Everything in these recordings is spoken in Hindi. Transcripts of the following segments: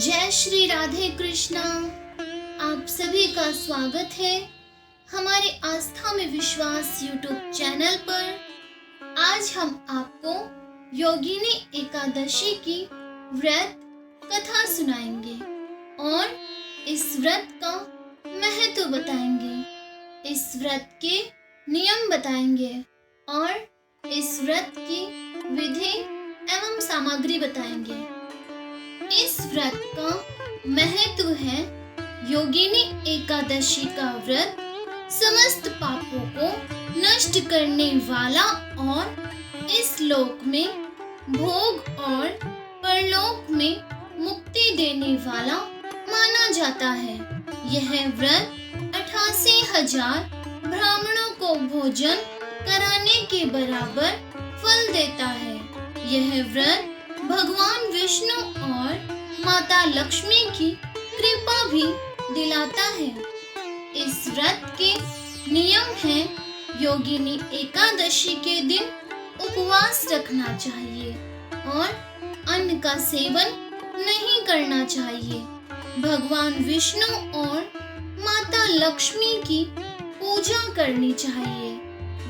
जय श्री राधे कृष्णा। आप सभी का स्वागत है हमारे आस्था में विश्वास यूट्यूब चैनल पर। आज हम आपको योगिनी एकादशी की व्रत कथा सुनाएंगे और इस व्रत का महत्व बताएंगे, इस व्रत के नियम बताएंगे और इस व्रत की विधि एवं सामग्री बताएंगे। इस व्रत का महत्व है योगिनी एकादशी का व्रत समस्त पापों को नष्ट करने वाला और इस लोक में भोग और परलोक में मुक्ति देने वाला माना जाता है। यह व्रत 88,000 ब्राह्मणों को भोजन कराने के बराबर फल देता है। यह व्रत भगवान विष्णु और माता लक्ष्मी की कृपा भी दिलाता है। इस व्रत के नियम हैं योगिनी एकादशी के दिन उपवास रखना चाहिए और अन्न का सेवन नहीं करना चाहिए। भगवान विष्णु और माता लक्ष्मी की पूजा करनी चाहिए।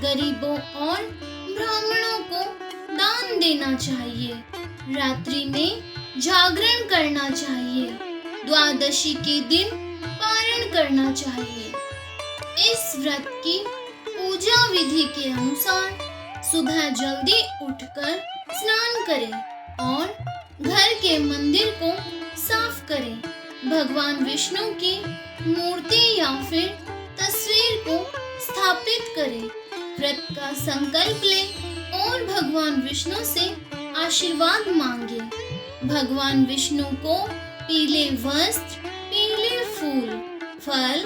गरीबों और ब्राह्मणों को दान देना चाहिए। रात्रि में जागरण करना चाहिए। द्वादशी के दिन पारण करना चाहिए। इस व्रत की पूजा विधि के अनुसार सुबह जल्दी उठकर स्नान करें और घर के मंदिर को साफ करें। भगवान विष्णु की मूर्ति या फिर तस्वीर को स्थापित करें। व्रत का संकल्प लें और भगवान विष्णु से आशीर्वाद मांगे। भगवान विष्णु को पीले वस्त्र, पीले फूल, फल,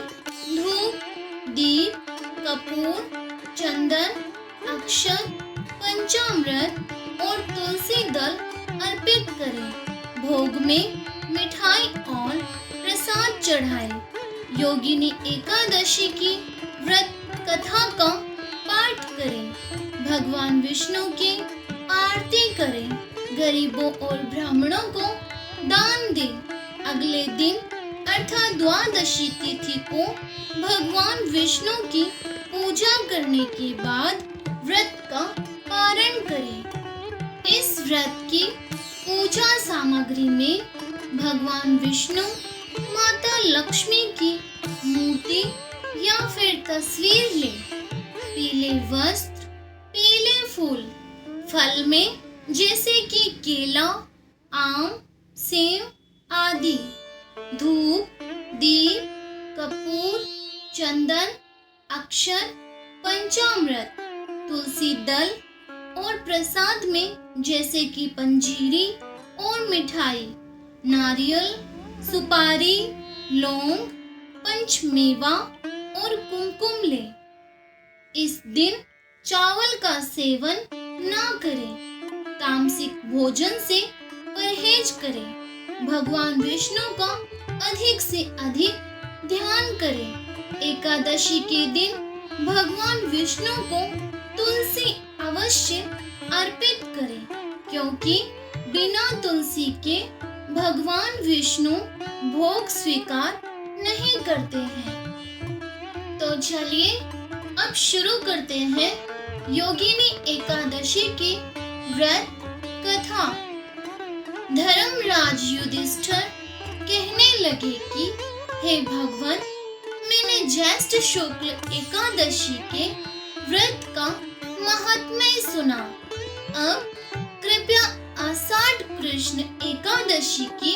धूप, दीप, कपूर, चंदन, अक्षत, पंचामृत और तुलसी दल अर्पित करें। भोग में मिठाई और प्रसाद चढ़ाएं। योगिनी एकादशी की व्रत कथा का पाठ करें। भगवान विष्णु की आरती करें। गरीबों और ब्राह्मणों को दान दें। अगले दिन अर्थात द्वादशी तिथि को भगवान विष्णु की पूजा करने के बाद व्रत का पारण करें। इस व्रत की पूजा सामग्री में भगवान विष्णु, माता लक्ष्मी की मूर्ति या फिर तस्वीर लें। पीले वस्त्र, पीले फूल, फल में जैसे कि केला, आम, सेब आदि, धूप, दीप, कपूर, चंदन, अक्षत, पंचामृत, तुलसी दल और प्रसाद में जैसे कि पंजीरी और मिठाई, नारियल, सुपारी, लौंग, पंचमेवा और कुमकुम लें। इस दिन चावल का सेवन ना करें। तामसिक भोजन से परहेज करें। भगवान विष्णु का अधिक से अधिक ध्यान करें। एकादशी के दिन भगवान विष्णु को तुलसी अवश्य अर्पित करें, क्योंकि बिना तुलसी के भगवान विष्णु भोग स्वीकार नहीं करते हैं। तो चलिए अब शुरू करते हैं योगिनी एकादशी की व्रत कथा। धर्मराज युधिष्ठिर कहने लगे कि हे भगवान, मैंने ज्येष्ठ शुक्ल एकादशी के व्रत का महात्म्य सुना। अब कृपया आषाढ़ कृष्ण एकादशी की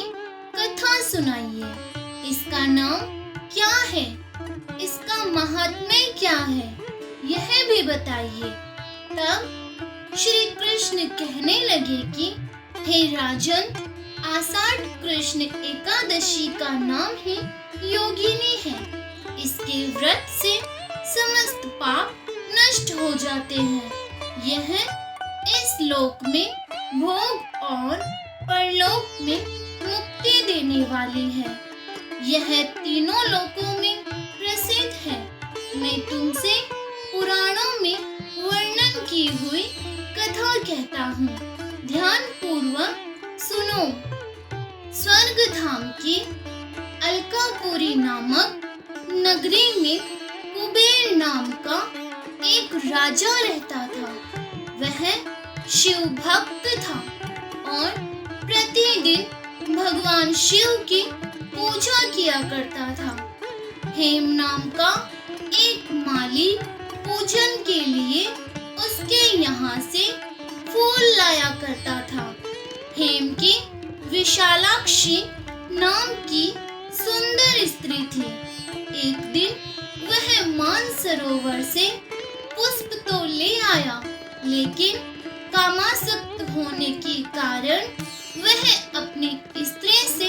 कथा सुनाइए। इसका नाम क्या है, इसका महात्म्य क्या है, यह भी बताइए। तब श्री कृष्ण कहने लगे कि हे राजन, आषाढ़ कृष्ण एकादशी का नाम ही योगिनी है। इसके व्रत से समस्त पाप नष्ट हो जाते हैं। यह इस लोक में भोग और परलोक में मुक्ति देने वाली है। यह तीनों लोकों में प्रसिद्ध है। मैं तुमसे पुराणों में वर्णन की हुई कथा कहता हूँ, ध्यान पूर्वक सुनो। स्वर्ग धाम की अलकापुरी नामक नगरी में कुबेर नाम का एक राजा रहता था। वह शिव भक्त था और प्रतिदिन भगवान शिव की पूजा किया करता था। हेम नाम का एक माली पूजन के लिए उसके यहाँ से फूल लाया करता था। हेम की विशालाक्षी नाम की सुंदर स्त्री थी। एक दिन वह मानसरोवर से पुष्प तो ले आया, लेकिन कामासक्त होने के कारण वह अपनी स्त्री से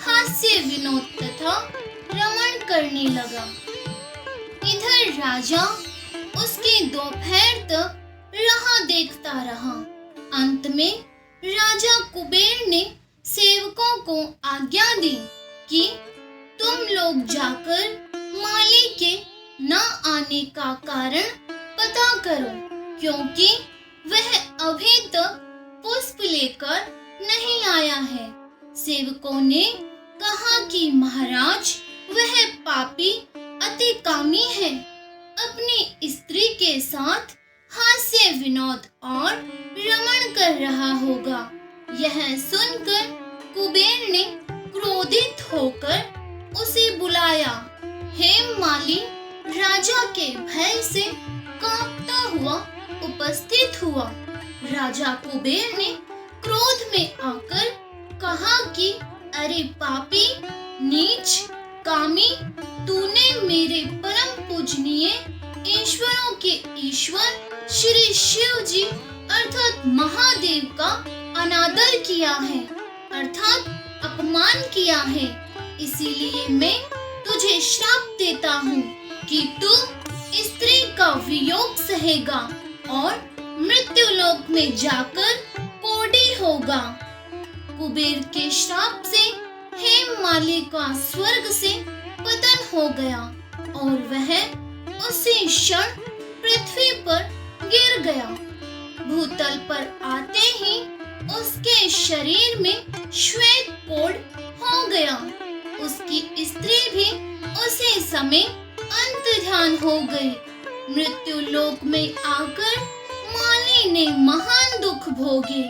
हास्य विनोद तथा रमण करने लगा। इधर राजा उसकी दोपहर तक राह देखता रहा। अंत में राजा कुबेर ने सेवकों को आज्ञा दी कि तुम लोग जाकर माली के न आने का कारण पता करो, क्योंकि वह अभी तक पुष्प लेकर नहीं आया है। सेवकों ने कहा कि महाराज, वह पापी अति कामी है, अपनी स्त्री के साथ हास्य विनोद और रमण कर रहा होगा। यह सुनकर कुबेर ने क्रोधित होकर उसे बुलाया। हेम माली राजा के भय से कांपता हुआ उपस्थित हुआ। राजा कुबेर ने क्रोध में आकर कहा कि अरे पापी, नीच, कामी, तूने मेरे परम पूजनीय ईश्वरों के ईश्वर श्री शिव जी अर्थात महादेव का अनादर किया है, अर्थात अपमान किया है। इसीलिए मैं तुझे श्राप देता हूँ कि तू स्त्री का वियोग सहेगा और मृत्यु लोक में जाकर कोढ़ी होगा। कुबेर के श्राप से हेम माली का स्वर्ग से पतन हो गया और वह उसी क्षण पृथ्वी पर गिर गया। भूतल पर आते ही उसके शरीर में श्वेत कोढ़ हो गया। उसकी स्त्री भी उसी समय अंतर्धान हो गई। मृत्यु लोक में आकर माली ने महान दुख भोगे।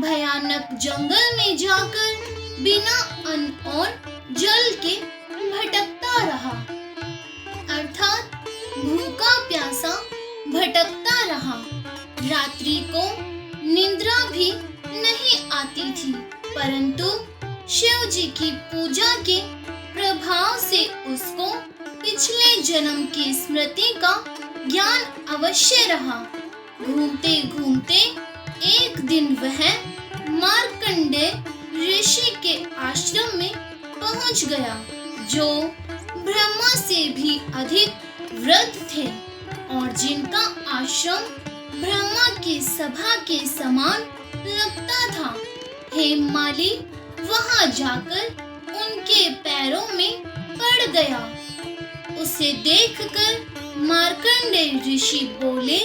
भयानक जंगल में जाकर बिना अन्न और जल के भटकता रहा, अर्थात भूखा प्यासा भटकता रहा। रात्रि को निद्रा भी नहीं आती थी, परंतु शिव जी की पूजा के प्रभाव से उसको पिछले जन्म की स्मृति का ज्ञान अवश्य रहा। घूमते घूमते एक दिन वह मार्कंडेय ऋषि के आश्रम में पहुंच गया, जो ब्रह्मा से भी अधिक वृद्ध थे और जिनका आश्रम ब्रह्मा की सभा के समान लगता था। हेम माली वहां जाकर उनके पैरों में पड़ गया। उसे देखकर मार्कंडेय ऋषि बोले,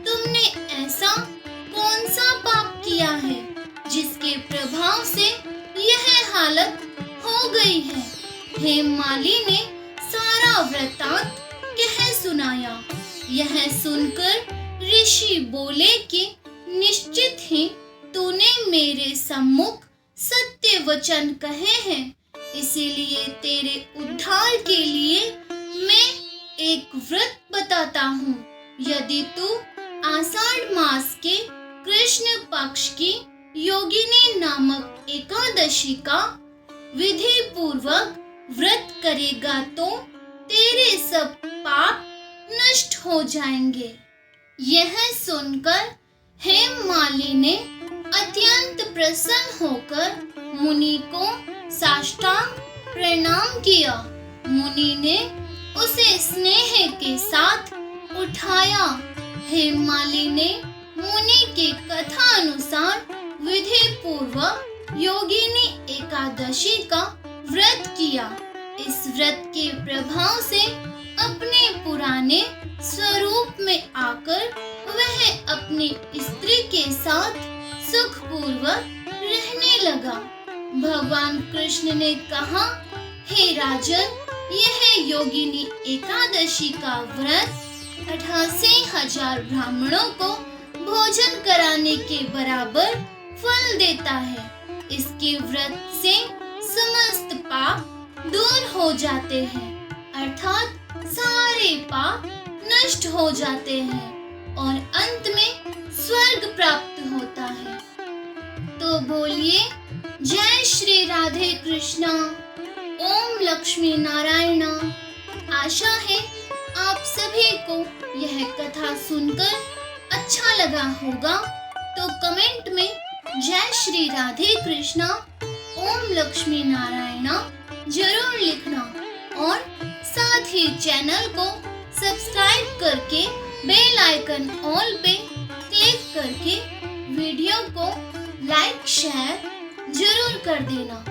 तुमने ऐसा कौन सा पाप किया है जिसके प्रभाव से यह हालत हो गई है? हेम माली ने सारा वृत्तांत कह सुनाया। यह सुनकर ऋषि बोले कि निश्चित ही तूने मेरे सम्मुख सत्य वचन कहे हैं, इसीलिए तेरे उद्धार के लिए मैं एक व्रत बताता हूँ। यदि तू आषाढ़ मास के कृष्ण पक्ष की योगिनी नामक एकादशी का विधि पूर्वक व्रत करेगा तो तेरे सब पाप नष्ट हो जाएंगे। यह सुनकर हेम माली ने अत्यंत प्रसन्न होकर मुनि को साष्टांग प्रणाम किया। मुनि ने उसे स्नेह के साथ उठाया। हेम माली ने मुनि के कथा अनुसार विधि पूर्वक योगिनी एकादशी का व्रत किया। इस व्रत के प्रभाव से अपने पुराने स्वरूप में आकर वह अपनी स्त्री के साथ सुखपूर्वक रहने लगा। भगवान कृष्ण ने कहा, हे राजन, यह योगिनी एकादशी का व्रत 88,000 ब्राह्मणों को भोजन कराने के बराबर फल देता है। इसके व्रत से समस्त पाप दूर हो जाते हैं, अर्थात सारे पाप नष्ट हो जाते हैं और अंत में स्वर्ग प्राप्त होता है। तो बोलिए जय श्री राधे कृष्णा। ओम लक्ष्मी नारायण। आशा है आप सभी को यह कथा सुनकर अच्छा लगा होगा, तो कमेंट में जय श्री राधे कृष्णा, ओम लक्ष्मी नारायण जरूर लिखना और साथ ही चैनल को सब्सक्राइब करके बेल आइकन ऑल पे क्लिक करके वीडियो को लाइक शेयर जरूर कर देना।